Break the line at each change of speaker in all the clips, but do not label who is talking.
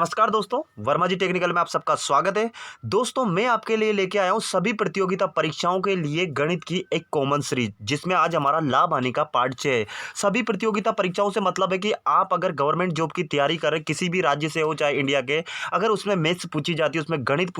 नमस्कार दोस्तों, वर्मा जी टेक्निकल में आप सबका स्वागत है। दोस्तों, मैं आपके लिए लेके आया हूं सभी प्रतियोगिता परीक्षाओं के लिए गणित की एक कॉमन सीरीज, जिसमें आज हमारा लाभ हानि का पार्ट 6 है। सभी प्रतियोगिता परीक्षाओं से मतलब है कि आप अगर गवर्नमेंट जॉब की तैयारी कर रहे, किसी भी राज्य से हो चाहे इंडिया के, अगर उसमें मैथ्स पूछी जाती है, उसमें गणित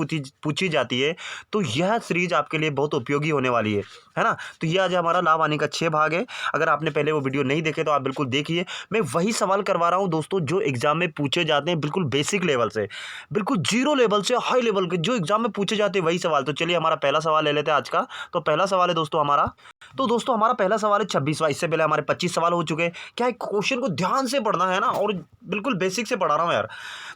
पूछी जाती है, तो यह सीरीज आपके लिए बहुत उपयोगी होने वाली है ना। तो यह आज हमारा लाभ हानि का 6 भाग है। अगर आपने पहले वो वीडियो नहीं देखे तो आप बिल्कुल देखिए। मैं वही सवाल करवा रहा हूं दोस्तों जो एग्जाम में पूछे जाते हैं, बिल्कुल बेसिक लेवल से, बिल्कुल जीरो लेवल से हाई लेवल के जो एग्जाम में पूछे जाते हैं वही सवाल। तो चलिए हमारा पहला सवाल ले लेते हैं आज का। तो पहला सवाल है दोस्तों हमारा, पहला सवाल है 26वां। इससे पहले हमारे 25 सवाल हो चुके हैं। क्या है, क्वेश्चन को ध्यान से पढ़ना है ना, और बिल्कुल बेसिक से पढ़ा रहा हूं यार।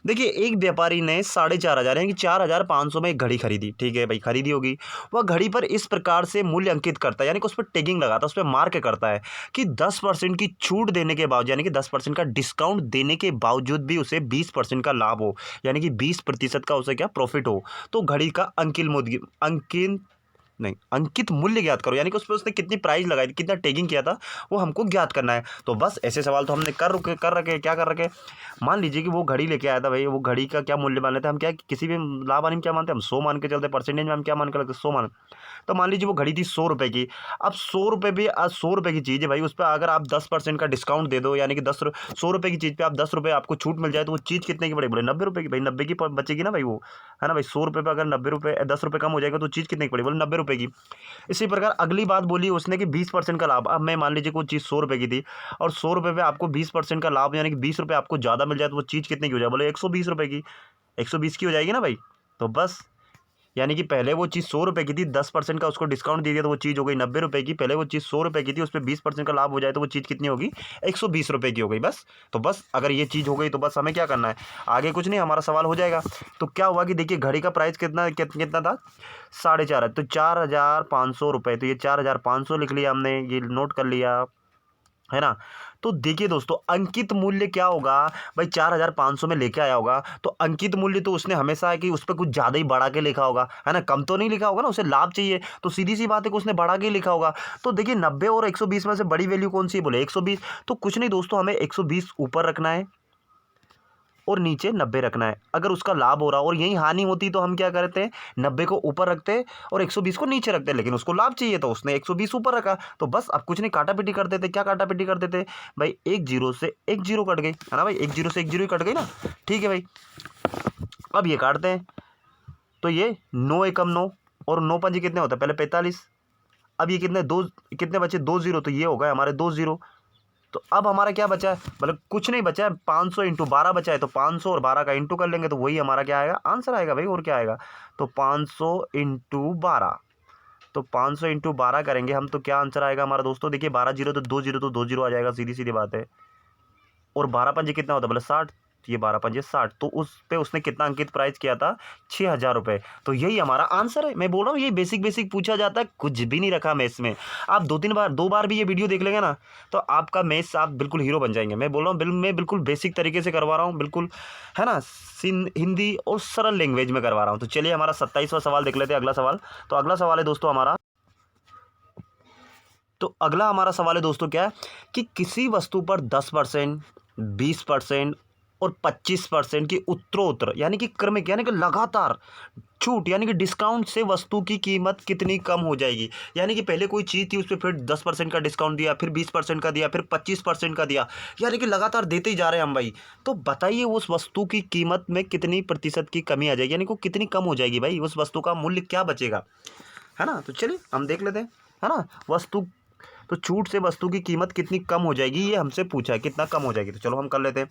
देखिए, एक व्यापारी ने 4,500 यानी कि 4,500 में एक घड़ी खरीदी। ठीक है भाई, खरीदी होगी। वह घड़ी पर इस प्रकार से मूल्य अंकित करता है, यानी कि उस पर टैगिंग लगाता है, उस पर मार्क करता है कि 10% की छूट देने के बावजूद, यानी कि 10% का डिस्काउंट देने के बावजूद भी उसे 20% का लाभ हो, यानी कि 20% का उसे क्या प्रॉफिट हो। तो घड़ी का अंकित मूल्य ज्ञात करो, यानी कि उस पर उसने कितनी प्राइस लगाई थी, कितना टैगिंग किया था, वो हमको ज्ञात करना है। तो बस ऐसे सवाल तो हमने कर रखे। क्या कर रखे, मान लीजिए कि वो घड़ी लेके आया था भाई। वो घड़ी का क्या मूल्य मान लेते हैं हम, क्या किसी भी लाभ हानि में क्या मानते हैं हम, 100 मान के चलते। परसेंटेज में हम क्या मान के लगते हैं, 100 मान। तो मान लीजिए वो घड़ी थी 100 रुपये की। अब 100 रुपये भी, आज 100 रुपये की चीज़ है भाई, उस पर अगर आप 10% का डिस्काउंट दे दो, यानी कि 100 रुपये की चीज़ पे आप 10 रुपये आपको छूट मिल जाए, तो वो चीज़ कितने की पड़ेगी, बोले 90 रुपये की। भाई 90 की बचेगी ना भाई, वो है ना भाई। 100 रुपये पर अगर 90 रुपये, 10 रुपये कम हो जाएगा तो चीज़ कितने की पड़ेगी, बोले 90 रुपये की। इसी प्रकार अगली बात बोली उसने कि 20% का लाभ। अब मैं मान लीजिए कोई चीज़ 100 रुपये की थी, और 100 रुपये पे आपको 20% का लाभ, यानी कि 20 रुपये आपको ज़्यादा मिल जाए, तो वो चीज़ कितने की हो जाए, बोले 120 रुपये की। 120 की हो जाएगी ना भाई। तो बस, यानी कि पहले वो चीज़ 100 रुपये की थी, 10% का उसको डिस्काउंट दे दिया तो वो चीज़ हो गई 90 रुपये की। पहले वो चीज़ 100 रुपये की थी, उस पर 20% का लाभ हो जाए तो वो चीज़ कितनी होगी, 120 रुपये की हो गई बस। तो बस अगर ये चीज़ हो गई तो बस हमें क्या करना है, आगे कुछ नहीं, हमारा सवाल हो जाएगा। तो क्या हुआ कि देखिए, घड़ी का प्राइस कितना था, 4,500। तो 4,500 रुपये, तो ये 4,500 लिख लिया हमने, ये नोट कर लिया, है ना। तो देखिए दोस्तों, अंकित मूल्य क्या होगा भाई, 4,500 में लेके आया होगा, तो अंकित मूल्य तो उसने हमेशा है कि उस पर कुछ ज़्यादा ही बढ़ा के लिखा होगा, है ना। कम तो नहीं लिखा होगा ना, उसे लाभ चाहिए, तो सीधी सी बात है कि उसने बढ़ा के लिखा होगा। तो देखिए, 90 और 120 में से बड़ी वैल्यू कौन सी है, बोले 120। तो कुछ नहीं दोस्तों, हमें 120 ऊपर रखना है और नीचे 90 रखना है। अगर उसका लाभ हो रहा और यही हानि होती तो हम क्या करते हैं, 90 को ऊपर रखते और 120 को नीचे रखते, लेकिन उसको लाभ चाहिए तो उसने 120 ऊपर रखा। तो बस अब कुछ नहीं, काटा पीटी कर देते। क्या काटा पीटी कर देते भाई, एक जीरो से एक जीरो कट गई, है ना भाई। एक जीरो से एक जीरो ही कट गई ना, ठीक है भाई। अब ये काटते हैं, तो ये 9 एकम 9, और 9 पंजे कितने होते हैं, पहले 45। अब ये कितने बचे, 2 जीरो, तो ये हो गए हमारे 2 जीरो। तो अब हमारा क्या बचा है, मतलब कुछ नहीं बचा है, 500 इंटू 12 बचा है, तो 500 और 12 का इंटू कर लेंगे तो वही हमारा क्या आएगा, आंसर आएगा भाई। और क्या आएगा, तो 500 इंटू 12। तो 500 इंटू 12 करेंगे हम, तो क्या आंसर आएगा हमारा दोस्तों, देखिए 12 जीरो तो 2 जीरो, तो 2 जीरो आ जाएगा, सीधी सीधी बात है। और 12 पंजे कितना होता है, बोले 60। तो ये 12 पंजे 60, तो उस पे उसने कितना अंकित प्राइस किया था, 6,000 रुपये। तो यही हमारा आंसर है। मैं बोल रहा हूँ ये बेसिक बेसिक पूछा जाता है, कुछ भी नहीं रखा मैं इसमें। आप 2 बार भी ये वीडियो देख लेंगे ना, तो आपका मैथ्स आप बिल्कुल हीरो बन जाएंगे। मैं बोल रहा हूँ मैं बिल्कुल बेसिक तरीके से करवा रहा हूँ, बिल्कुल, है ना। हिंदी और सरल लैंग्वेज में करवा रहा हूँ। तो चलिए हमारा 27वां सवाल देख लेते हैं, अगला सवाल। तो अगला सवाल है दोस्तों हमारा, क्या है कि किसी वस्तु पर 10%, 20% और 25% की उत्तरोत्तर, यानी कि क्रमिक, यानी कि लगातार छूट, यानी कि डिस्काउंट से वस्तु की कीमत कितनी कम हो जाएगी। यानी कि पहले कोई चीज़ थी, उस पर फिर 10% का डिस्काउंट दिया, फिर 20% का दिया, फिर 25% का दिया, यानी कि लगातार देते ही जा रहे हैं हम भाई। तो बताइए उस वस्तु की कीमत में कितनी प्रतिशत की कमी आ जाएगी, यानी कि कितनी कम हो जाएगी भाई, उस वस्तु का मूल्य क्या बचेगा, है ना। तो चलिए हम देख लेते हैं, है ना। तो छूट से वस्तु की कीमत कितनी कम हो जाएगी, ये हमसे पूछा है, कितना कम हो जाएगी। तो चलो हम कर लेते हैं।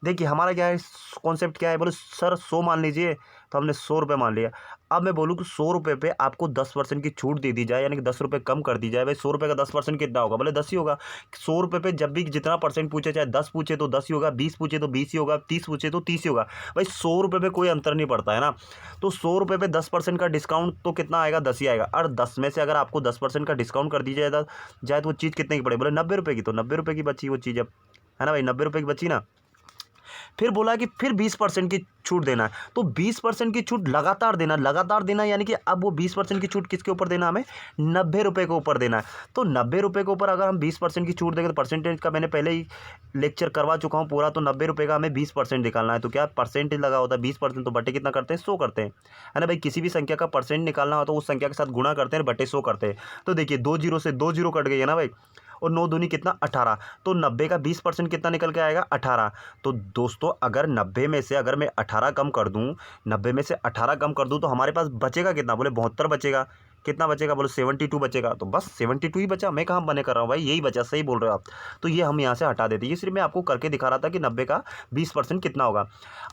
देखिए हमारा क्या है, कॉन्सेप्ट क्या है, बोले सर 100 मान लीजिए, तो हमने 100 रुपये मान लिया। अब मैं बोलूँ कि 100 रुपये पे आपको 10% की छूट दे दी जाए, यानी कि 10 रुपये कम कर दी जाए। भाई 100 रुपये का 10% कितना होगा, बोले 10 ही होगा। 100 रुपये पे जब भी जितना परसेंट पूछे, चाहे 10 पूछे तो 10 ही होगा, 20 पूछे तो 20 ही होगा, 30 पूछे तो 30 ही होगा। भाई 100 रुपये पे कोई अंतर नहीं पड़ता है ना। तो 100 रुपये पे 10% का डिस्काउंट तो कितना आएगा, 10 ही आएगा। और 10 में से अगर आपको 10% का डिस्काउंट कर दी जाए तो वो चीज़ कितने की पड़े, बोले 90 रुपये की। तो 90 रुपये की बची वो चीज़ अब, है ना भाई, 90 रुपये की बची ना। फिर बोला कि फिर 20% की छूट देना है। तो 20% की छूट लगातार देना, यानी कि अब वो 20% की छूट किसके ऊपर देना, हमें 90 रुपये के ऊपर देना है। तो 90 रुपये के ऊपर अगर हम 20% की छूट देंगे, तो परसेंटेज का मैंने पहले ही लेक्चर करवा चुका हूँ पूरा। तो 90 रुपये का हमें 20% निकालना है। तो क्या परसेंटेज लगा होता है 20%, तो बटे कितना करते हैं, 100 करते हैं, है ना भाई। किसी भी संख्या का परसेंट निकालना हो तो उस संख्या के साथ गुणा करते हैं, बटे 100 करते हैं। तो देखिए 2 जीरो से 2 जीरो कट गई है ना भाई, और 9 दूनी कितना 18। तो 90 का 20% कितना निकल के आएगा, 18। तो दोस्तों अगर 90 में से अगर मैं 18 कम कर दूं, 90 में से 18 कम कर दूं, तो हमारे पास बचेगा कितना, बोले 72 बचेगा। कितना बचेगा, बोले 72 बचेगा। तो बस 72 ही बचा, मैं कहाँ बने कर रहा हूँ भाई, यही बचा, सही बोल रहे हो आप। तो ये हम यहाँ से हटा देते हैं। ये सिर्फ मैं आपको करके दिखा रहा था कि 90 का 20% कितना होगा।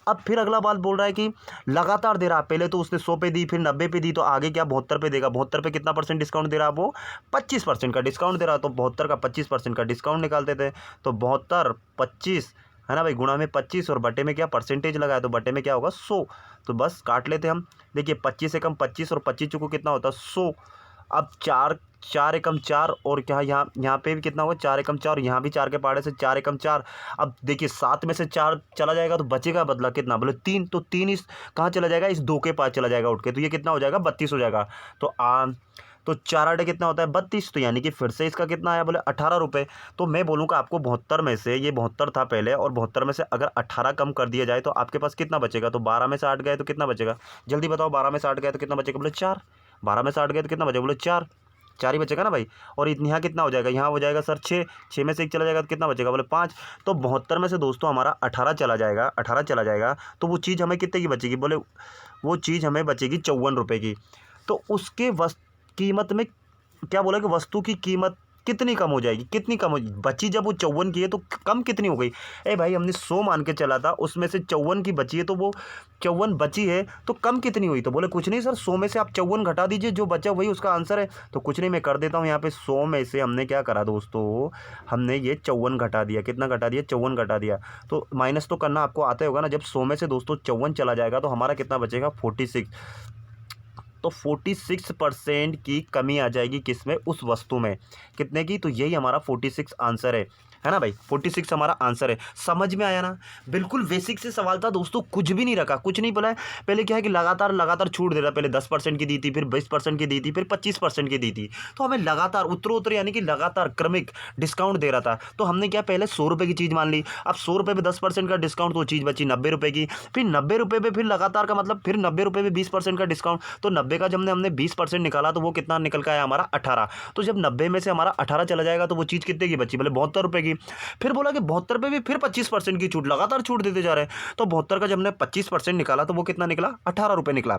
अब फिर अगला बात बोल रहा है कि लगातार दे रहा है। पहले तो उसने 100 पे दी, फिर 90 पे दी, तो आगे क्या 72 पे देगा। 72 पे कितना परसेंट डिस्काउंट दे रहा है, वो 25% का डिस्काउंट दे रहा है। तो 72 का 25% का डिस्काउंट निकालते थे। तो 72 25 है ना भाई, गुणा में 25 और बटे में क्या परसेंटेज लगाया, तो बटे में क्या होगा 100। तो बस काट लेते हम। देखिए 25 एकम 25 और 25 चुको कितना होता है 100। अब 4 एकम 4 और क्या यहाँ पे भी कितना होगा 4 एकम 4, और यहाँ भी 4 के पहाड़े से 4 एकम 4। अब देखिए 7 में से 4 चला जाएगा तो बचेगा बदला कितना, बोले 3। तो 3 इस कहाँ चला जाएगा, इस 2 के पास चला जाएगा उठ के। तो ये कितना हो जाएगा 32 हो जाएगा। तो 4 आटे कितना होता है 32। तो यानी कि फिर से इसका कितना आया, बोले 18 रुपये। तो मैं बोलूँगा आपको 72 में से, ये 72 था पहले, और 72 में से अगर 18 कम कर दिया जाए तो आपके पास कितना बचेगा। तो 12 में से 8 गए तो कितना बचेगा, जल्दी बताओ। 12 में से 8 गए तो कितना बचेगा, बोले 4। 12 में से 8 गए तो कितना बचेगा, बोले 4। 4 ही बचेगा ना भाई। और यहाँ कितना हो जाएगा, यहाँ हो जाएगा सर 6। 6 में से 1 चला जाएगा तो कितना बचेगा, बोले 5। तो 72 में से दोस्तों हमारा 18 चला जाएगा, 18 चला जाएगा। तो वो चीज़ हमें कितने की बचेगी, बोले वो चीज़ हमें बचेगी 54 रुपये की। तो उसके कीमत में क्या बोला कि वस्तु की कीमत कितनी कम हो जाएगी, कितनी कम हो बची। जब वो 54 की है तो कम कितनी हो गई, भाई हमने 100 मान के चला था, उसमें से 54 की बची है, तो वो 54 बची है तो कम कितनी हुई। तो बोले कुछ नहीं सर, 100 में से आप 54 घटा दीजिए, जो बचा वही उसका आंसर है। तो कुछ नहीं, मैं कर देता हूँ यहाँ पे। 100 में से हमने क्या करा दोस्तों, हमने ये 54 घटा दिया। कितना घटा दिया, 54 घटा दिया। तो माइनस तो करना आपको आता होगा ना। जब 100 में से दोस्तों 54 चला जाएगा तो हमारा कितना बचेगा 46। तो 46% की कमी आ जाएगी किसमें, उस वस्तु में। कितने की, तो यही हमारा 46 आंसर है ना भाई। 46 हमारा आंसर है। समझ में आया ना, बिल्कुल बेसिक से सवाल था दोस्तों, कुछ भी नहीं रखा, कुछ नहीं बोला है। पहले क्या है कि लगातार छूट दे रहा है। पहले 10% की दी थी, फिर 20% की दी थी, फिर 25% की दी थी। तो हमें लगातार उत्तर यानी कि लगातार क्रमिक डिस्काउंट दे रहा था। तो हमने क्या पहले 100 रुपये की चीज़ मान ली। अब 100 रुपये पर 10% का डिस्काउंट, तो चीज़ बची 90 रुपये की। फिर 90 रुपये पर फिर लगातार का मतलब फिर 90 रुपये पर 20% का डिस्काउंट। तो 90 का जब हमने 20% निकाला तो वो कितना निकल के आया हमारा 18। तो जब 90 में से हमारा 18 चला जाएगा तो वो चीज़ कितने की बची, बोले 72 रुपये की। फिर बोला कि 72 पे भी फिर 25% की छूट, लगातार छूट देते जा रहे हैं। तो 72 का जब हमने 25% निकाला तो वो कितना निकला, 18 रुपये निकला।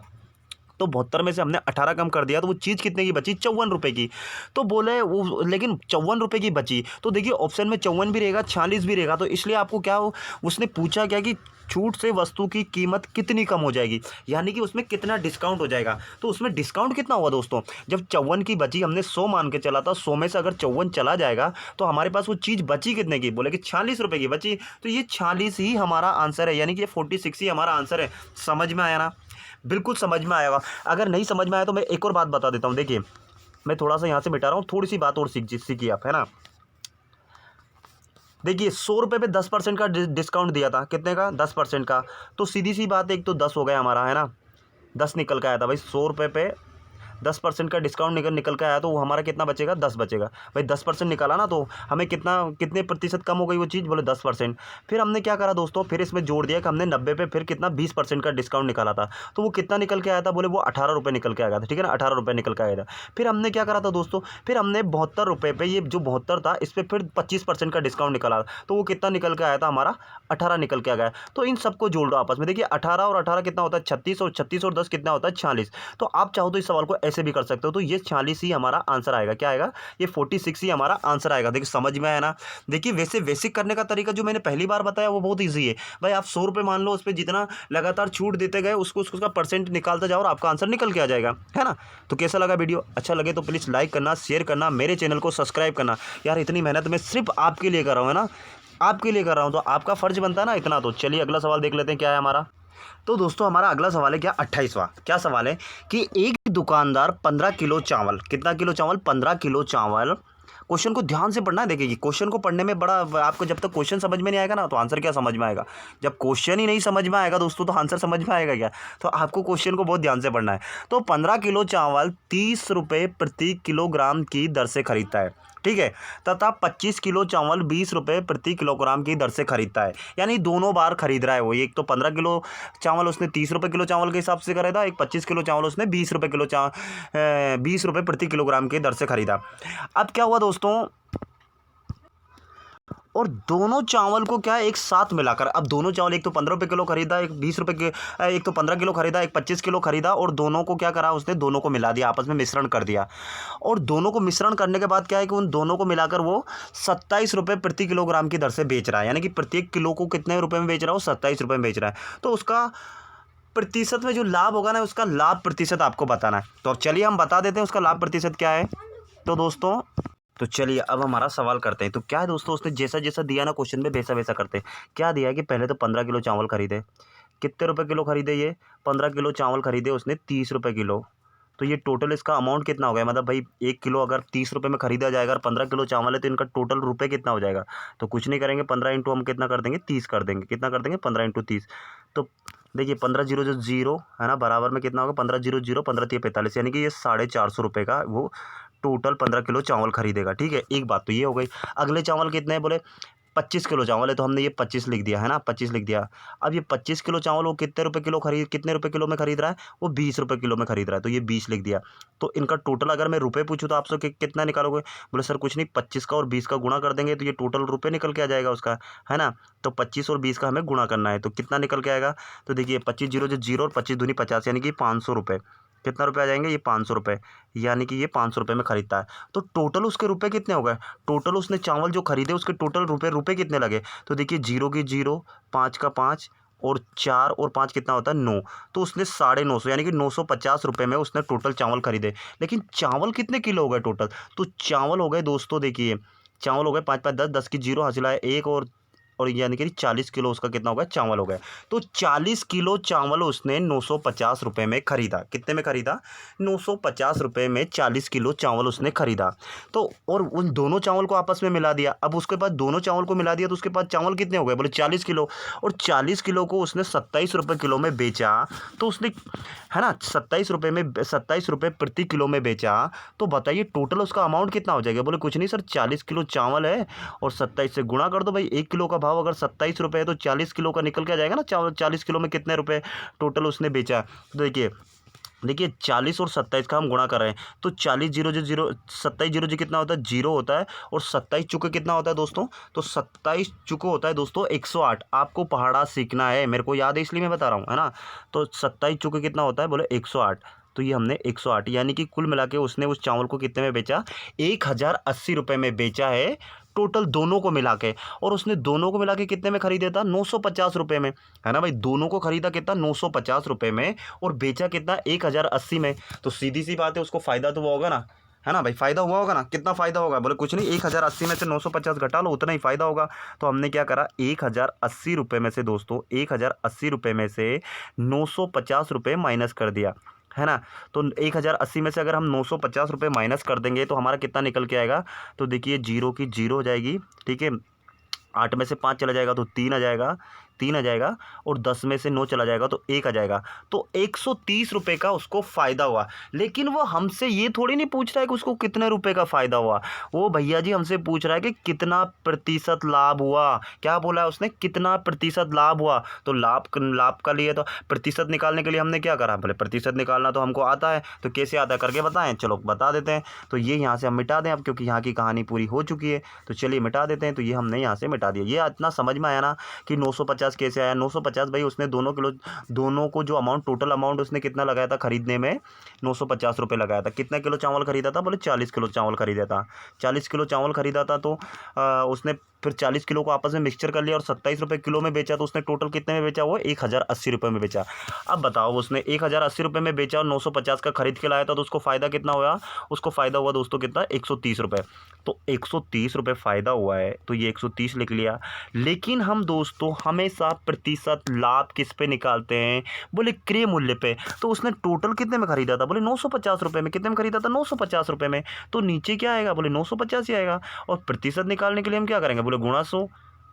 तो 72 में से हमने 18 कम कर दिया तो वो चीज़ कितने की बची, 54 रुपये की। तो बोले वो लेकिन 54 रुपये की बची। तो देखिए ऑप्शन में 54 भी रहेगा, 46 भी रहेगा। तो इसलिए आपको क्या उसने पूछा क्या कि छूट से वस्तु की कीमत कितनी कम हो जाएगी, यानी कि उसमें कितना डिस्काउंट हो जाएगा। तो उसमें डिस्काउंट कितना हुआ दोस्तों, जब 54 की बची, हमने 100 मान के चला था, 100 में से अगर 54 चला जाएगा तो हमारे पास वो चीज़ बची कितने की, बोले कि 46 रुपये की बची। तो ये 46 ही हमारा आंसर है, यानी कि ये 46 ही हमारा आंसर है। समझ में आया ना, बिल्कुल समझ में आएगा। अगर नहीं समझ में आया तो मैं एक और बात बता देता हूँ। देखिए मैं थोड़ा सा यहाँ से मिटा रहा हूँ, थोड़ी सी बात और सीखी आप, है ना। देखिए 100 रुपये पे 10% का डिस्काउंट दिया था, कितने का, 10% का। तो सीधी सी बात, एक तो 10 हो गया हमारा, है ना, 10 निकल के आया था भाई। 100 रुपये पे 10% का डिस्काउंट निकल के आया तो वो हमारा कितना बचेगा, 10 बचेगा भाई। 10% निकाला ना तो हमें कितने प्रतिशत कम हो गई वो चीज़, बोले 10%। फिर हमने क्या करा दोस्तों, फिर इसमें जोड़ दिया कि हमने 90 पे फिर कितना 20% का डिस्काउंट निकाला था। तो वो कितना निकल के आया था, बोले वो 18 रुपये निकल के आया था, ठीक है ना, 18 रुपये निकल के आया था। फिर हमने क्या करा था दोस्तों, फिर हमने 72 रुपये पे, ये जो 72 था इस पर फिर 25% का डिस्काउंट निकाला, तो वो कितना निकल के आया था हमारा, 18 निकल के आ गया। तो इन सबको जोड़ दो आपस में। देखिए 18 और 18 कितना होता है 36, और 36 और 10 कितना होता है 46। तो आप चाहो तो इस सवाल को ऐसे भी कर सकते हो। तो ये 46 ही हमारा आंसर आएगा। क्या आएगा, ये 46 ही हमारा आंसर आएगा। देखिए समझ में आया ना। देखिए वैसे बेसिक करने का तरीका जो मैंने पहली बार बताया वो बहुत ईजी है भाई। आप 100 रुपये मान लो, उस पर जितना लगातार छूट देते गए उसका परसेंट निकालते जाओ और आपका आंसर निकल के आ जाएगा, है ना। तो कैसा लगा वीडियो, अच्छा लगे तो प्लीज़ लाइक करना, शेयर करना, मेरे चैनल को सब्सक्राइब करना। यार इतनी मेहनत मैं सिर्फ आपके लिए कर रहा हूँ, है ना, आपके लिए कर रहा हूँ, तो आपका फ़र्ज बनता है ना इतना। तो चलिए अगला सवाल देख लेते हैं क्या है हमारा। तो दोस्तों हमारा अगला सवाल है क्या, 28वां। क्या सवाल है कि एक दुकानदार 15 किलो चावल, कितना किलो चावल, 15 किलो चावल क्वेश्चन को ध्यान से पढ़ना है। देखिए क्वेश्चन को पढ़ने में बड़ा आपको जब तक क्वेश्चन समझ में नहीं आएगा ना तो आंसर क्या समझ में आएगा। जब क्वेश्चन ही नहीं समझ में आएगा दोस्तों तो आंसर समझ में आएगा क्या। तो आपको क्वेश्चन को बहुत ध्यान से पढ़ना है। तो 15 किलो चावल 30 रुपये प्रति किलोग्राम की दर से खरीदता है, ठीक है, तथा 25 किलो चावल 20 रुपये प्रति किलोग्राम की दर से खरीदता है। यानी दोनों बार खरीद रहा है वो। एक तो 15 किलो चावल उसने 30 रुपये किलो चावल के हिसाब से खरीदा, एक 25 किलो चावल उसने 20 रुपये 20 रुपये प्रति किलोग्राम की दर से खरीदा। अब क्या हुआ दोस्तों, और दोनों चावल को क्या है एक साथ मिलाकर, अब दोनों चावल एक तो 15 रुपये किलो खरीदा, एक 20 रुपये के, एक तो 15 किलो खरीदा, एक 25 किलो खरीदा, और दोनों को क्या करा उसने, दोनों को मिला दिया, आपस में मिश्रण कर दिया। और दोनों को मिश्रण करने के बाद क्या है कि उन दोनों को मिलाकर वो 27 रुपये प्रति किलोग्राम की दर से बेच रहा है। यानी कि प्रत्येक किलो को कितने रुपये में बेच रहा है, वो 27 रुपये में बेच रहा है। तो उसका प्रतिशत में जो लाभ होगा ना, उसका लाभ प्रतिशत आपको बताना है। तो अब चलिए हम बता देते हैं उसका लाभ प्रतिशत क्या है। तो दोस्तों तो चलिए अब हमारा सवाल करते हैं। तो क्या है दोस्तों, उसने जैसा जैसा दिया ना क्वेश्चन में वैसा वैसा करते हैं। क्या दिया है कि पहले तो 15 किलो चावल खरीदे, कितने रुपए किलो खरीदे, ये 15 किलो चावल खरीदे उसने 30 रुपये किलो। तो ये टोटल इसका अमाउंट कितना हो गया, मतलब भाई 1 किलो अगर 30 रुपये में खरीदा जाएगा और 15 किलो चावल है तो इनका टोटल रुपये कितना हो जाएगा। तो कुछ नहीं करेंगे, 15 इंटू हम कितना कर देंगे, 30 कर देंगे। कितना कर देंगे, 15 इंटू 30। तो देखिए 15 जीरो जो जीरो है ना, बराबर में कितना होगा, 15 जीरो जीरो 15 3 45, यानी कि ये 450 रुपये का वो टोटल 15 किलो चावल खरीदेगा, ठीक है। एक बात तो ये हो गई। अगले चावल कितने हैं, बोले 25 किलो चावल है, तो हमने ये 25 लिख दिया है ना, 25 लिख दिया। अब ये 25 किलो चावल वो कितने रुपए किलो में खरीद रहा है, वो 20 रुपये किलो में खरीद रहा है, तो ये 20 लिख दिया। तो इनका टोटल अगर मैं रुपये पूछूँ तो आपसे कितना निकालोगे, बोले सर कुछ नहीं, 25 का और 20 का गुणा कर देंगे तो ये टोटल रुपये निकल के आ जाएगा उसका, है ना। तो 25 और 20 का हमें गुणा करना है, तो कितना निकल के आएगा। तो देखिए 25 जीरो जो जीरो और 25 दूनी 50, यानी कि 500 रुपये। कितना रुपये आ जाएंगे, ये 500 रुपये, यानी कि ये 500 रुपये में खरीदता है। तो टोटल उसके रुपये कितने हो गए, टोटल उसने चावल जो खरीदे उसके टोटल रुपये कितने लगे। तो देखिए 0 की 0, 5 का 5 और 4 और 5 कितना होता है 9। तो उसने 950 यानी कि 950 रुपये में उसने टोटल चावल खरीदे। लेकिन चावल कितने किलो हो गए टोटल, तो चावल हो गए दोस्तों, देखिए चावल हो गए 5 5 10, 10 की 0 हासिल है 1 और यानी कि 40 किलो उसका कितना होगा, चावल हो गया। तो 40 किलो चावल उसने 950 रुपये में खरीदा। कितने में खरीदा, 950 रुपये में 40 किलो चावल उसने खरीदा। तो और उन दोनों चावल को आपस में मिला दिया। अब उसके पास दोनों चावल को मिला दिया तो उसके पास चावल कितने हो गए, बोले 40 किलो। और 40 किलो को उसने 27 रुपये किलो में बेचा। तो उसने, है ना, 27 रुपये प्रति किलो में बेचा। तो बताइए टोटल उसका अमाउंट कितना हो जाएगा। बोले कुछ नहीं सर, 40 किलो चावल है और 27 से गुणा कर दो भाई। 1 किलो का भाव अगर 27 रुपये है तो 40 किलो का निकल के आ जाएगा ना चावल। 40 किलो में कितने रुपए टोटल उसने बेचा। तो देखिए 40 और 27 का हम गुणा कर रहे हैं तो 40 जीरो जो जीरो 27 जीरो जी कितना होता है, 0 होता है। और 27 चुके कितना होता है दोस्तों, तो 27 चुके होता है दोस्तों 108। आपको पहाड़ा सीखना है, मेरे को याद है इसलिए मैं बता रहा हूँ, है ना। तो 27 चुके कितना होता है, बोले 108। तो ये हमने 108 यानी कि कुल मिला के उसने उस चावल को कितने में बेचा, 1080 रुपये में बेचा है टोटल दोनों को मिला के। और उसने दोनों को मिला के कितने में खरीदा था, 950 रुपये में, है ना भाई। दोनों को खरीदा कितना, 950 रुपये में, और बेचा कितना, 1080 में। तो सीधी सी बात है, उसको फ़ायदा तो हुआ होगा ना, है ना भाई। फ़ायदा हुआ होगा ना, कितना फ़ायदा होगा, बोले कुछ नहीं, 1080 में से 950 घटा लो, उतना ही फ़ायदा होगा। तो हमने क्या करा, 1080 रुपये में से दोस्तों 1080 रुपये में से 950 रुपये माइनस कर दिया, है ना। तो 1080 में से अगर हम 950 रुपये माइनस कर देंगे तो हमारा कितना निकल के आएगा। तो देखिए 0 की 0 हो जाएगी, ठीक है। 8 में से 5 चला जाएगा तो 3 आ जाएगा, 3 आ जाएगा। और 10 में से 9 चला जाएगा तो 1 आ जाएगा। तो 130 रुपये का उसको फ़ायदा हुआ। लेकिन वो हमसे ये थोड़ी नहीं पूछ रहा है कि उसको कितने रुपए का फ़ायदा हुआ। वो भैया जी हमसे पूछ रहा है कि कितना प्रतिशत लाभ हुआ। क्या बोला है उसने, कितना प्रतिशत लाभ हुआ। तो लाभ का लिए तो प्रतिशत निकालने के लिए हमने क्या करा, बोले प्रतिशत निकालना तो हमको आता है। तो कैसे आता है करके बताएं, चलो बता देते हैं। तो ये यहाँ से हम मिटा दें अब, क्योंकि यहाँ की कहानी पूरी हो चुकी है। तो चलिए मिटा देते हैं। तो ये हमने यहाँ से मिटा दिया। ये इतना समझ में आया ना कि 950 कैसे आया। 950 भाई उसने दोनों को जो अमाउंट, टोटल अमाउंट उसने कितना लगाया था खरीदने में, 950 रुपये लगाया था। कितना किलो चावल खरीदा था, बोले 40 किलो चावल खरीदा था। 40 किलो चावल खरीदा था। तो उसने फिर 40 किलो को आपस में मिक्सचर कर लिया और 27 रुपये किलो में बेचा। तो उसने टोटल कितने में बेचा, वो 1080 रुपये में बेचा। अब बताओ उसने 1080 रुपये में बेचा और 950 का खरीद के लाया था, तो उसको फ़ायदा कितना हुआ, उसको फ़ायदा हुआ दोस्तों कितना, 130 रुपये। तो 130 रुपये फ़ायदा हुआ है, तो ये 130 लिख लिया। लेकिन हम दोस्तों हमें सा प्रतिशत लाभ किस पे निकालते हैं? बोले क्रय मूल्य पे। तो उसने टोटल कितने में खरीदा था? बोले 950 रुपये में। कितने में खरीदा था? 950 रुपये में। तो नीचे क्या आएगा? बोले 950 ही आएगा। और प्रतिशत निकालने के लिए हम क्या करेंगे? बोले गुणा 100।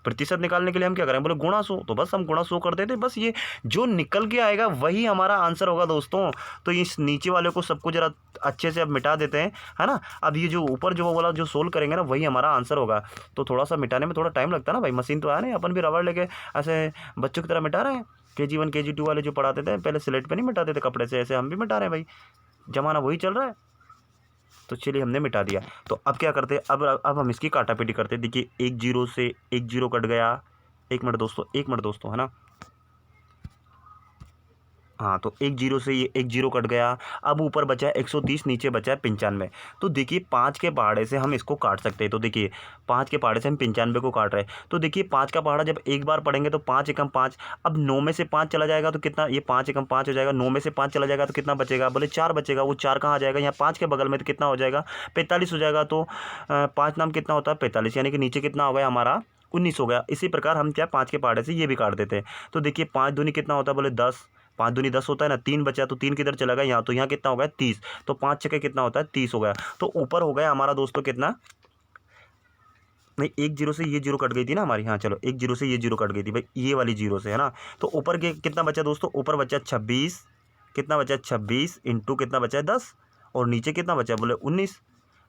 प्रतिशत निकालने के लिए हम क्या करें? बोले गुणा 100। तो बस हम गुणा 100 कर देते। बस ये जो निकल के आएगा वही हमारा आंसर होगा दोस्तों। तो इस नीचे वाले को सबको जरा अच्छे से अब मिटा देते हैं, है ना। अब ये जो ऊपर जो वाला जो सोल्व करेंगे ना वही हमारा आंसर होगा। तो थोड़ा सा मिटाने में थोड़ा टाइम लगता है ना भाई, मशीन तो आया नहीं, अपन भी रबड़ लेके ऐसे बच्चों की तरह मिटा रहे हैं। KG 1 KG 2 वाले जो पढ़ाते थे पहले स्लेट पे नहीं मिटाते थे कपड़े से, ऐसे हम भी मिटा रहे हैं भाई, जमाना वही चल रहा है। तो चलिए हमने मिटा दिया। तो अब क्या करते हैं? अब हम इसकी काटापीटी करते हैं। देखिए 1 0 से 1 0 कट गया। 1 मिनट दोस्तों, है ना। हाँ, तो 1 0 से ये 1 0 कट गया। अब ऊपर बचा है 130, नीचे बचा है 95। तो देखिए 5 के पहाड़े से हम इसको काट सकते हैं। तो देखिए 5 के पहाड़े से हम 95 को काट रहे हैं। तो देखिए 5 का पहाड़ा जब एक बार पढ़ेंगे तो 5 एकम 5। अब 9 में से 5 चला जाएगा तो कितना? ये 5 एकम 5 हो जाएगा। 9 में से 5 चला जाएगा तो कितना बचेगा? बोले 4 बचेगा। वो 4 कहाँ जाएगा? यहाँ 5 के बगल में, तो कितना हो जाएगा? 45 हो जाएगा। तो 5 नाम कितना होता है? 45, यानी कि नीचे कितना हो गया हमारा? 19 हो गया। इसी प्रकार हम क्या 5 के पहाड़े से ये भी काट देते हैं। तो देखिए 5 दूनी कितना होता है? बोले 10। 5 दूनी 10 होता है ना। 3 बचा तो 3 किधर चला गया? यहाँ। तो यहाँ कितना हो गया? 30। तो 5 छक्के कितना होता है? 30 हो गया। तो ऊपर हो गया हमारा दोस्तों कितना? नहीं, 1 0 से ये 0 कट गई थी ना हमारी। हाँ चलो, 1 0 से ये 0 कट गई थी भाई, ये वाली 0 से, है ना। तो ऊपर के कितना बचा दोस्तों? ऊपर बचा 26। कितना बचा? 26 इंटू कितना बचा है? 10। और नीचे कितना बचा? बोले 19।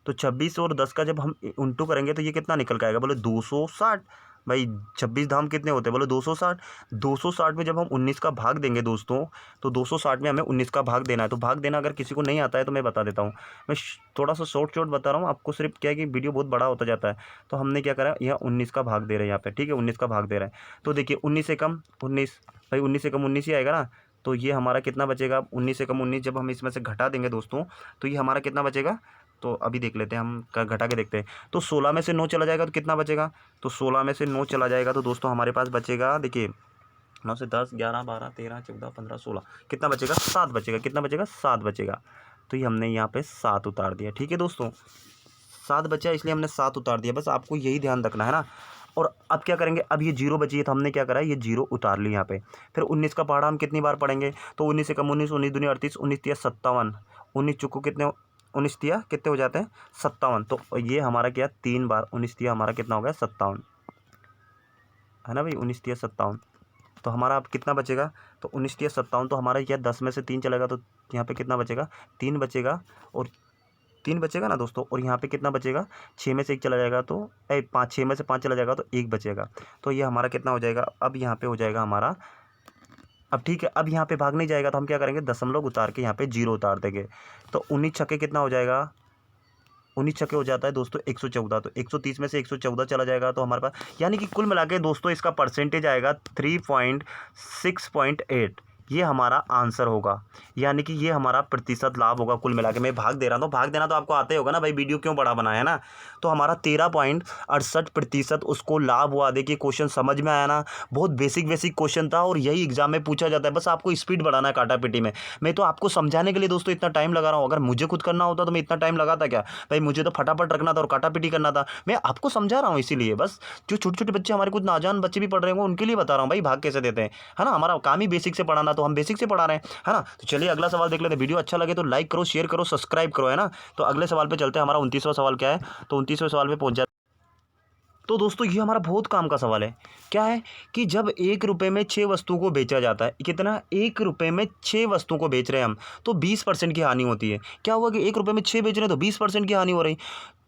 तो 26 और 10 का जब हम इंटू करेंगे तो ये कितना निकल के आएगा? बोले 260। भाई 26 धाम कितने होते हैं? बोले 260। 260 में जब हम 19 का भाग देंगे दोस्तों, तो 260 में हमें 19 का भाग देना है। तो भाग देना अगर किसी को नहीं आता है तो मैं बता देता हूँ। मैं थोड़ा सा शॉर्ट बता रहा हूँ आपको, सिर्फ क्या है कि वीडियो बहुत बड़ा होता जाता है। तो हमने क्या करा, यहाँ 19 का भाग दे रहे हैं यहाँ पे, ठीक है, 19 का भाग दे रहे हैं। तो देखिए 19 से कम 19, भाई 19 से कम 19 ही आएगा ना। तो ये हमारा कितना बचेगा? 19 से कम 19 जब हम इसमें से घटा देंगे दोस्तों, तो ये हमारा कितना बचेगा? तो अभी देख लेते हैं, हम घटा के देखते हैं। तो 16 में से 9 चला जाएगा तो कितना बचेगा? तो 16 में से 9 चला जाएगा तो दोस्तों हमारे पास बचेगा, देखिए 9 से 10 11 12 13 14 15 16, कितना बचेगा? 7 बचेगा। कितना बचेगा? 7 बचेगा। तो ये हमने यहाँ पे 7 उतार दिया, ठीक है दोस्तों। 7 बचा इसलिए हमने 7 उतार दिया, बस आपको यही ध्यान रखना है ना। और अब क्या करेंगे? अब ये 0 बची है तो हमने क्या करा? ये 0 उतार ली यहाँ पे। फिर 19 का पहाड़ा हम कितनी बार पढ़ेंगे? तो 19 से कम 19, 19 दूनी 38, 19 तिया 57, 19 चुक्को कितने, 19 तिया कितने हो जाते हैं? 57। तो ये हमारा क्या? 3 बार 19 तिया हमारा कितना हो गया? 57, है ना भाई, 19 तिया 57। तो हमारा अब कितना बचेगा? तो 19 तिया 57। तो हमारा क्या 10 में से 3 चलेगा तो यहाँ पे कितना बचेगा? 3 बचेगा। और 3 बचेगा ना दोस्तों। और यहाँ पे कितना बचेगा? 6 में से 1 चला जाएगा तो 5, 6 में से 5 चला जाएगा तो 1 बचेगा। तो ये हमारा कितना हो जाएगा? अब यहाँ पे हो जाएगा हमारा, अब ठीक है, अब यहाँ पे भाग नहीं जाएगा तो हम क्या करेंगे? दशमलव उतार के यहाँ पे 0 उतार देंगे। तो 19 छक्के कितना हो जाएगा? 19 छक्के हो जाता है दोस्तों 114। तो 130 में से 114 चला जाएगा तो हमारे पास, यानी कि कुल मिला के दोस्तों इसका परसेंटेज आएगा 3.6.8। ये हमारा आंसर होगा, यानी कि ये हमारा प्रतिशत लाभ होगा कुल मिला के। मैं भाग दे रहा हूँ, भाग देना तो आपको आते होगा ना भाई, वीडियो क्यों बड़ा बनाया है ना। तो हमारा 13.68% उसको लाभ हुआ। देखिए क्वेश्चन समझ में आया ना, बहुत बेसिक क्वेश्चन था और यही एग्जाम में पूछा जाता है। बस आपको स्पीड बढ़ाना है काटापीटी में। मैं तो आपको समझाने के लिए दोस्तों इतना टाइम लगा रहा हूँ, अगर मुझे खुद करना होता तो मैं इतना टाइम लगाता क्या भाई? मुझे तो फटाफट रखना था और काटापीटी करना था। मैं आपको समझा रहा हूँ इसीलिए, बस जो छोटे छोटे बच्चे हमारे कुछ नाजान बच्चे भी पढ़ रहे होंगे उनके लिए बता रहा हूँ भाई, भाग कैसे देते हैं, है ना। हमारा काम ही बेसिक से पढ़ाना, तो हम बेसिक से पढ़ा रहे हैं, है ना। तो चलिए अगला सवाल देख लेते हैं। वीडियो अच्छा लगे तो लाइक करो, शेयर करो, सब्सक्राइब करो, है ना। तो अगले सवाल पे चलते हैं। हमारा 29वां सवाल क्या है? तो 29वें सवाल पे पहुंच जाते। तो दोस्तों ये हमारा बहुत काम का सवाल है। क्या है कि जब 1 रुपये में 6 वस्तुओं को बेचा जाता है, कितना? 1 रुपये में 6 वस्तुओं को बेच रहे हैं हम, तो 20% की हानि होती है। क्या हुआ कि 1 रुपये में 6 बेच रहे हैं तो 20% की हानि हो रही।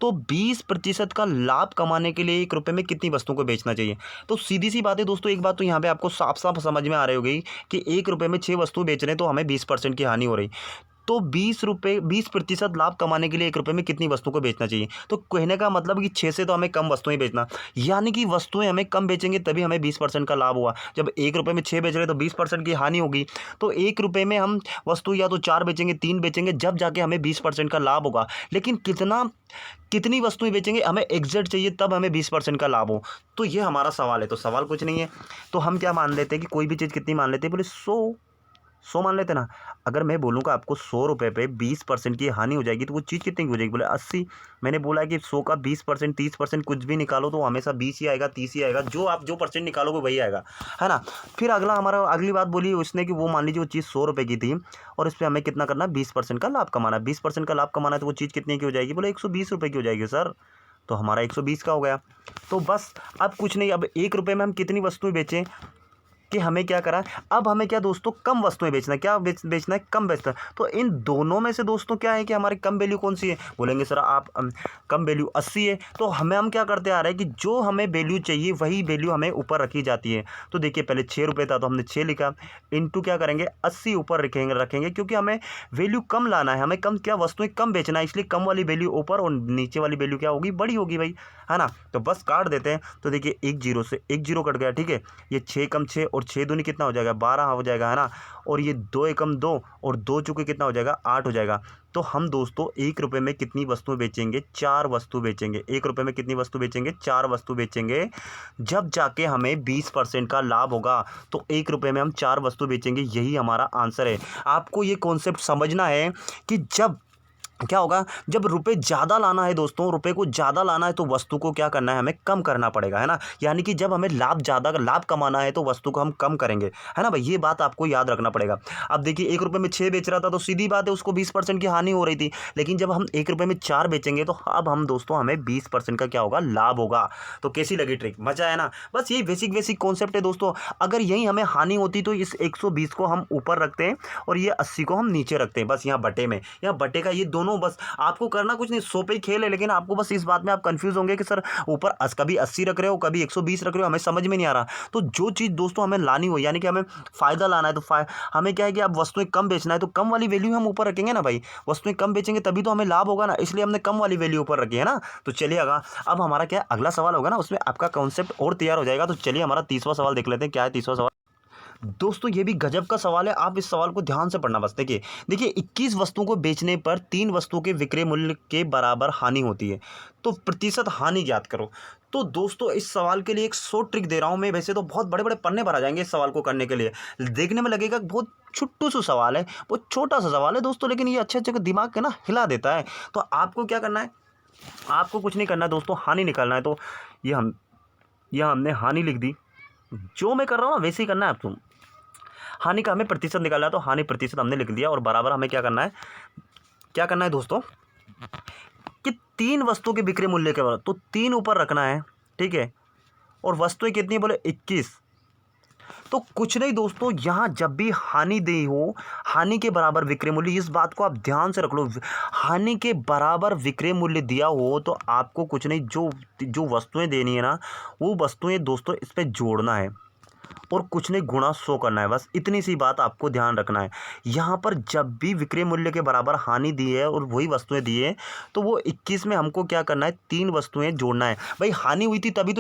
तो 20% का लाभ कमाने के लिए 1 रुपये में कितनी वस्तुओं को बेचना चाहिए? तो सीधी सी बात है दोस्तों, एक बात तो यहाँ पे आपको साफ साफ समझ में आ रही होगी कि 1 रुपये में 6 वस्तु बेच रहे हैं तो हमें 20% की हानि हो रही। तो 20% लाभ कमाने के लिए 1 रुपये में कितनी वस्तु को बेचना चाहिए? तो कहने का मतलब कि 6 से तो हमें कम वस्तुएं बेचना, यानी कि वस्तुएं हमें कम बेचेंगे तभी हमें 20% का लाभ हुआ। जब 1 रुपये में 6 बेच रहे तो 20% की हानि होगी। तो 1 रुपये में हम वस्तु या तो 4 बेचेंगे, 3 बेचेंगे, जब जाके हमें 20% का लाभ होगा। लेकिन कितनी वस्तुएं बेचेंगे हमें एग्जैक्ट चाहिए, तब हमें 20% का लाभ हो। तो ये हमारा सवाल है। तो सवाल कुछ नहीं है, तो हम क्या मान लेते हैं कि कोई भी चीज़ कितनी मान लेते हैं? बोले 100। 100 मान लेते ना। अगर मैं बोलूँगा आपको 100 रुपये पे 20% की हानि हो जाएगी तो वो चीज़ कितने की हो जाएगी? बोले 80। मैंने बोला है कि 100 का 20%, 30% कुछ भी निकालो तो हमेशा 20 ही आएगा, 30 ही आएगा, जो आप जो परसेंट निकालोगे वही आएगा, है ना। फिर अगली बात बोली उसने कि वो मान लीजिए वो चीज़ 100 रुपये की थी और इस पर हमें कितना करना है? 20% का लाभ कमाना है। 20% का लाभ कमाना है तो वो चीज़ कितने की हो जाएगी? बोले 120 रुपये की हो जाएगी सर। तो हमारा 120 का हो गया। तो बस अब कुछ नहीं, अब 1 रुपये में हम कितनी वस्तुएं बेचें कि हमें क्या करा, अब हमें क्या दोस्तों, कम वस्तुएं बेचना है। क्या बेचना है? कम बेचना है। तो इन दोनों में से दोस्तों क्या है कि हमारी कम वैल्यू कौन सी है? बोलेंगे सर आप कम वैल्यू 80 है। तो हम क्या करते आ रहे हैं कि जो हमें वैल्यू चाहिए वही वैल्यू हमें ऊपर रखी जाती है। तो देखिए पहले 6 रुपये था तो हमने 6 लिखा, इंटू क्या करेंगे 80 ऊपर रखेंगे क्योंकि हमें वैल्यू कम लाना है, हमें कम क्या वस्तुएं कम बेचना है, इसलिए कम वाली वैल्यू ऊपर और नीचे वाली वैल्यू क्या होगी? बड़ी होगी भाई, है ना। तो बस काट देते हैं। तो देखिए एक जीरो से एक जीरो कट गया, ठीक है। ये 6 कम 6 और 6 दूनी कितना हो जाएगा? 12 हो जाएगा, है ना। और ये 2 एकम 2 और 2 चुके कितना हो जाएगा? 8 हो जाएगा। तो हम दोस्तों 1 रुपये में कितनी वस्तुएं बेचेंगे? 4 वस्तु बेचेंगे। 1 रुपये में कितनी वस्तु बेचेंगे? 4 वस्तु बेचेंगे। जब जाके हमें 20% का लाभ होगा तो 1 रुपये में हम 4 वस्तु बेचेंगे, यही हमारा आंसर है। आपको ये कॉन्सेप्ट समझना है कि जब क्या होगा, जब रुपए ज़्यादा लाना है दोस्तों, रुपए को ज़्यादा लाना है तो वस्तु को क्या करना है? हमें कम करना पड़ेगा, है ना। यानी कि जब हमें लाभ कमाना है तो वस्तु को हम कम करेंगे, है ना भाई। ये बात आपको याद रखना पड़ेगा। अब देखिए 1 रुपये में 6 बेच रहा था तो सीधी बात है उसको 20% की हानि हो रही थी, लेकिन जब हम 1 रुपये में 4 बेचेंगे तो अब हम दोस्तों हमें 20% का क्या होगा? लाभ होगा। तो कैसी लगी ट्रिक? मजा आया ना। बस यही बेसिक कॉन्सेप्ट है दोस्तों। अगर यही हमें हानि होती तो इस 120 को हम ऊपर रखते हैं और ये 80 को हम नीचे रखते हैं। बस यहाँ बटे में, यहाँ बटे का ये दोनों, बस आपको करना कुछ नहीं, 100 पे ही खेल है। लेकिन आपको बस इस बात में आप कंफ्यूज होंगे कि सर ऊपर कभी 80 रख रहे हो, कभी 120 रख रहे हो, हमें समझ में नहीं आ रहा। तो जो चीज़ दोस्तों हमें लानी हो, यानी कि हमें फायदा लाना है, तो हमें क्या है कि अब वस्तुएं कम बेचना है तो कम वाली वैल्यू हम ऊपर रखेंगे ना भाई। वस्तुएं कम बेचेंगे तभी तो हमें लाभ होगा ना, इसलिए हमने कम वाली वैल्यू ऊपर रखी है ना। तो चलिए अब हमारा क्या है, अगला सवाल होगा ना, उसमें आपका कॉन्सेप्ट और तैयार हो जाएगा। तो चलिए हमारा 30वां सवाल देख लेते हैं। क्या है 30वां सवाल? दोस्तों ये भी गजब का सवाल है, आप इस सवाल को ध्यान से पढ़ना। बस देखिए 21 वस्तुओं को बेचने पर 3 वस्तुओं के विक्रय मूल्य के बराबर हानि होती है, तो प्रतिशत हानि ज्ञात करो। तो दोस्तों इस सवाल के लिए एक 100 ट्रिक दे रहा हूं मैं। वैसे तो बहुत बड़े बड़े पन्ने भर आ जाएंगे इस सवाल को करने के लिए, देखने में लगेगा बहुत छुट्टू सा सवाल है, बहुत छोटा सा सवाल है दोस्तों, लेकिन ये अच्छे अच्छे दिमाग के ना हिला देता है। तो आपको क्या करना है? आपको कुछ नहीं करना है दोस्तों, हानि निकालना है। तो ये हमने हानि लिख दी। जो मैं कर रहा हूँ ना वैसे ही करना है आप। तुम हानि का हमें प्रतिशत निकालना है तो हानि प्रतिशत हमने लिख दिया, और बराबर हमें क्या करना है? क्या करना है दोस्तों कि 3 वस्तुओं के बिक्री मूल्य के बराबर, तो 3 ऊपर रखना है, ठीक है। और वस्तुएं कितनी? बोले 21। तो कुछ नहीं दोस्तों, यहाँ जब भी हानि दी हो, हानि के बराबर विक्रय मूल्य, इस बात को आप ध्यान से रख लो। हानि के बराबर विक्रय मूल्य दिया हो तो आपको कुछ नहीं, जो जो वस्तुएं देनी है ना, वो वस्तुएं दोस्तों इस पर जोड़ना है और कुछ नहीं, गुणा 100 करना है। बस इतनी सी बात आपको ध्यान रखना है। यहाँ पर जब भी विक्रय मूल्य के बराबर हानि दी है और वही वस्तुएं दी है तो वो 21 में हमको क्या करना है? 3 वस्तुएं जोड़ना है। भाई हानि हुई थी तभी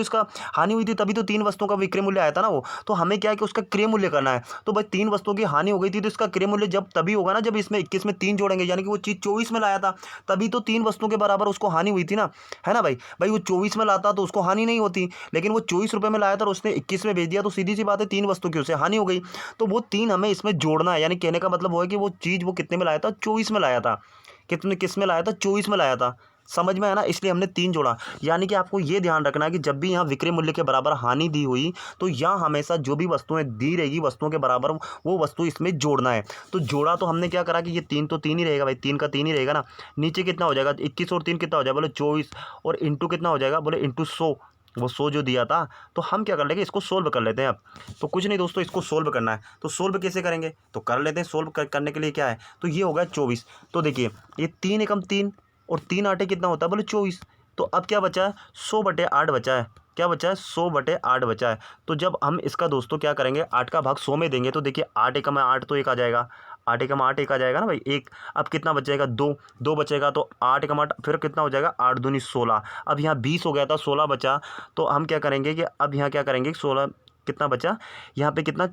तो 3 वस्तुओं का विक्रय मूल्य आया था ना वो। तो हमें क्या है कि उसका क्रय मूल्य करना है। तो भाई 3 वस्तुओं की हानि हो गई थी तो इसका क्रय मूल्य जब तभी होगा ना जब इसमें 21 में 3 जोड़ेंगे, यानी कि वो चीज़ 24 में लाया था, तभी तो 3 वस्तुओं के बराबर उसको हानि हुई थी ना, है ना भाई। भाई वो 24 में लाता तो उसको हानि नहीं होती, लेकिन वो 24 रुपये में लाया था और उसने 21 में भेज दिया, तो सीधी सी बात है 3 वस्तु की उसे हानि हो गई। तो वो 3 हमें इसमें जोड़ना है। यानी कहने का मतलब वो है कि वो चीज़ वो कितने में लाया था? 24 में लाया था। किस में लाया था? 24 में लाया था। समझ में आया ना, इसलिए हमने 3 जोड़ा। यानी कि आपको ये ध्यान रखना है कि जब भी यहाँ विक्रय मूल्य के बराबर हानि दी हुई तो यहाँ हमेशा जो भी वस्तुएं दी रहेगी वस्तुओं के बराबर वो वस्तु इसमें जोड़ना है। तो जोड़ा तो हमने क्या करा कि ये 3 तो 3 ही रहेगा भाई, 3 का 3 ही रहेगा ना। नीचे कितना हो जाएगा? 21 और 3 कितना हो जाएगा? बोले 24, और इंटू कितना हो जाएगा? बोले इंटू 100। वो 100 जो दिया था, तो हम क्या कर लेंगे, इसको सोल्व कर लेते हैं अब। तो कुछ नहीं दोस्तों, इसको सोल्व करना है। तो सोल्व कैसे करेंगे? तो कर लेते हैं। सोल्व करने के लिए क्या है, तो ये होगा 24। तो देखिए ये 3 एकम 3 और 3 आटे कितना होता है? बोले 24। तो अब क्या बचा है? 100/8 बचा है। क्या बचा है? 100/8 बचा है। तो जब हम इसका दोस्तों क्या करेंगे, 8 का भाग 100 में देंगे तो देखिए 8 एकम 8 तो 1 आ जाएगा, 8 एकम 8 1 आ जाएगा ना भाई, 1। अब कितना बच जाएगा? 2 बचेगा। तो 8 एकम 8 फिर कितना हो जाएगा? 8 दूनी 16। अब यहाँ 20 हो गया था, 16 बचा। तो हम क्या करेंगे कि अब यहाँ क्या करेंगे, 16 कितना बचा यहाँ पे? कितना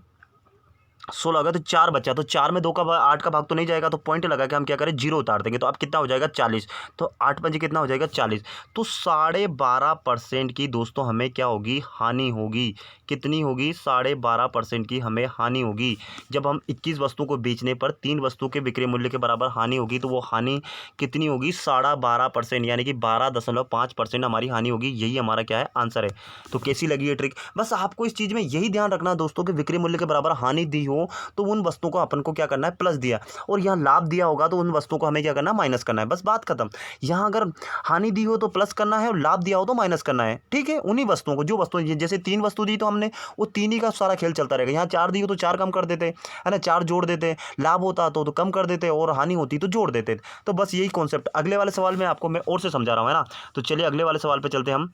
16 हो गया, तो 4 बचा, तो 4 में 2 का 8 का भाग तो नहीं जाएगा, तो पॉइंट लगा के हम क्या करें, जीरो उतार देंगे। तो अब कितना हो जाएगा, 40। तो 8 पंजे कितना हो जाएगा, 40। तो 12.5% की दोस्तों हमें क्या होगी, हानि होगी। कितनी होगी, 12.5% की हमें हानि होगी। जब हम 21 वस्तुओं को बेचने पर 3 वस्तुओं के विक्रय मूल्य के बराबर हानि होगी, तो वो हानि कितनी होगी, 12.5%, यानी कि 12.5% हमारी हानि होगी। यही हमारा क्या है, आंसर है। तो कैसी लगी ये ट्रिक। बस आपको इस चीज़ में यही ध्यान रखना है दोस्तों कि विक्रय मूल्य के बराबर हानि दी हो तो उन वस्तुओं को अपन को क्या करना है, प्लस दिया, और यहाँ लाभ दिया होगा तो उन वस्तुओं को हमें क्या करना है, माइनस करना है। बस बात खत्म। यहाँ अगर हानि दी हो तो प्लस करना है और लाभ दिया हो तो माइनस करना है। ठीक है, उन्हीं वस्तुओं को, जो वस्तु जैसे 3 वस्तु दी तो हमने वो 3 ही का सारा खेल चलता रहेगा। यहाँ 4 दी हो तो 4 कम कर देते, है ना, 4 जोड़ देते, लाभ होता तो कम कर देते, और हानि होती तो जोड़ देते। तो बस यही कॉन्सेप्ट अगले वाले सवाल में आपको मैं और से समझा रहा हूँ, है ना। तो चलिए अगले वाले सवाल पे चलते हैं हम।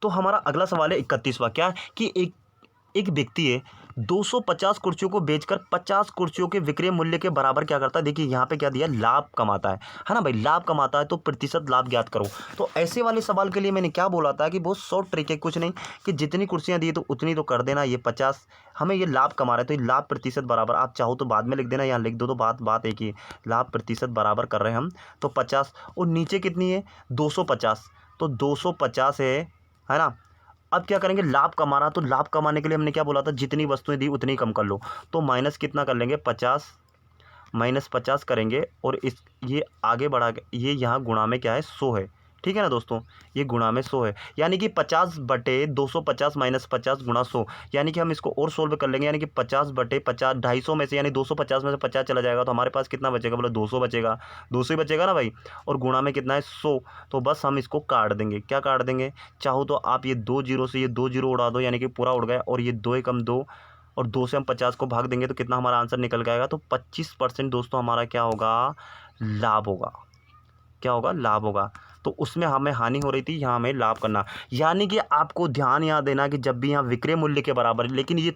तो हमारा अगला सवाल है 31वां, क्या कि एक व्यक्ति है 250 कुर्सियों को बेचकर 50 कुर्सियों के विक्रय मूल्य के बराबर क्या करता है। देखिए यहाँ पे क्या दिया, लाभ कमाता है ना भाई, लाभ कमाता है, तो प्रतिशत लाभ ज्ञात करो। तो ऐसे वाले सवाल के लिए मैंने क्या बोला था कि बहुत शॉर्ट ट्रिक है, कुछ नहीं, कि जितनी कुर्सियाँ दी तो उतनी तो कर देना। ये 50 हमें ये लाभ कमा रहे हैं, तो ये लाभ प्रतिशत बराबर, आप चाहो तो बाद में लिख देना, यहाँ लिख दो, तो बात एक ही, लाभ प्रतिशत बराबर कर रहे हैं हम, तो 50, और नीचे कितनी है, 250, तो 250 है ना। अब क्या करेंगे, लाभ कमाना, तो लाभ कमाने के लिए हमने क्या बोला था, जितनी वस्तुएं दी उतनी कम कर लो। तो माइनस कितना कर लेंगे, 50, -50 करेंगे, और इस ये आगे बढ़ा के ये यहाँ गुणा में क्या है, 100 है। ठीक है ना दोस्तों, ये गुणा में 100 है, यानी कि 50/250 -50 गुणा 100, यानी कि हम इसको और सोल्व कर लेंगे, यानी कि 50/50 250 में से, यानी 250 में से 50 चला जाएगा, तो हमारे पास कितना बचेगा, बोले 200 बचेगा, 200 ही बचेगा ना भाई, और गुणा में कितना है, 100। तो बस हम इसको काट देंगे, क्या काट देंगे, चाहो तो आप ये 2 जीरो से ये 2 जीरो उड़ा दो, यानी कि पूरा उड़ गया, और ये 2 एकम 2, और 2 से हम 50 को भाग देंगे तो कितना हमारा आंसर निकल के आएगा। तो 25% दोस्तों हमारा क्या होगा, लाभ होगा। क्या होगा, लाभ होगा। तो उसमें हमें हानि हो रही थी, यहाँ हमें लाभ करना। यानी कि आपको ध्यान यहाँ देना कि जब भी यहाँ विक्रय मूल्य के बराबर, लेकिन ये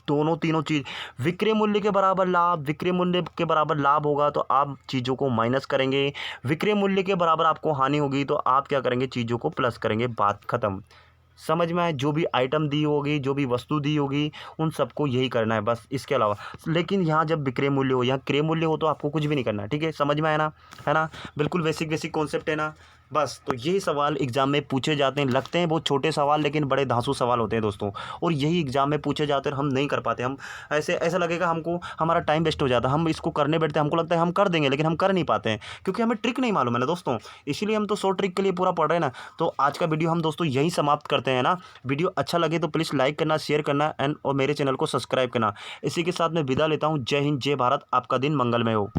दोनों तीनों चीज़, विक्रय मूल्य के बराबर लाभ, विक्रय मूल्य के बराबर लाभ होगा तो आप चीज़ों को माइनस करेंगे, विक्रय मूल्य के बराबर आपको हानि होगी तो आप क्या करेंगे, चीज़ों को प्लस करेंगे। बात खत्म। समझ में आए, जो भी आइटम दी होगी, जो भी वस्तु दी होगी, उन सबको यही करना है, बस इसके अलावा। लेकिन यहाँ जब विक्रय मूल्य हो, यहाँ क्रय मूल्य हो, तो आपको कुछ भी नहीं करना है। ठीक है, समझ में आया ना, है ना, बिल्कुल बेसिक कॉन्सेप्ट है ना। बस तो यही सवाल एग्जाम में पूछे जाते हैं, लगते हैं बहुत छोटे सवाल, लेकिन बड़े धांसू सवाल होते हैं दोस्तों, और यही एग्जाम में पूछे जाते हैं, हम नहीं कर पाते। हम ऐसा लगेगा हमको, हमारा टाइम वेस्ट हो जाता है, हम इसको करने बैठते हैं, हमको लगता है हम कर देंगे, लेकिन हम कर नहीं पाते हैं, क्योंकि हमें ट्रिक नहीं मालूम है ना दोस्तों। इसीलिए हम तो शॉर्ट ट्रिक के लिए पूरा पढ़ रहे हैं ना। तो आज का वीडियो हम दोस्तों यहीं समाप्त करते हैं ना। वीडियो अच्छा लगे तो प्लीज़ लाइक करना, शेयर करना, और मेरे चैनल को सब्सक्राइब करना। इसी के साथ मैं विदा लेता हूँ। जय हिंद, जय भारत, आपका दिन मंगलमय हो।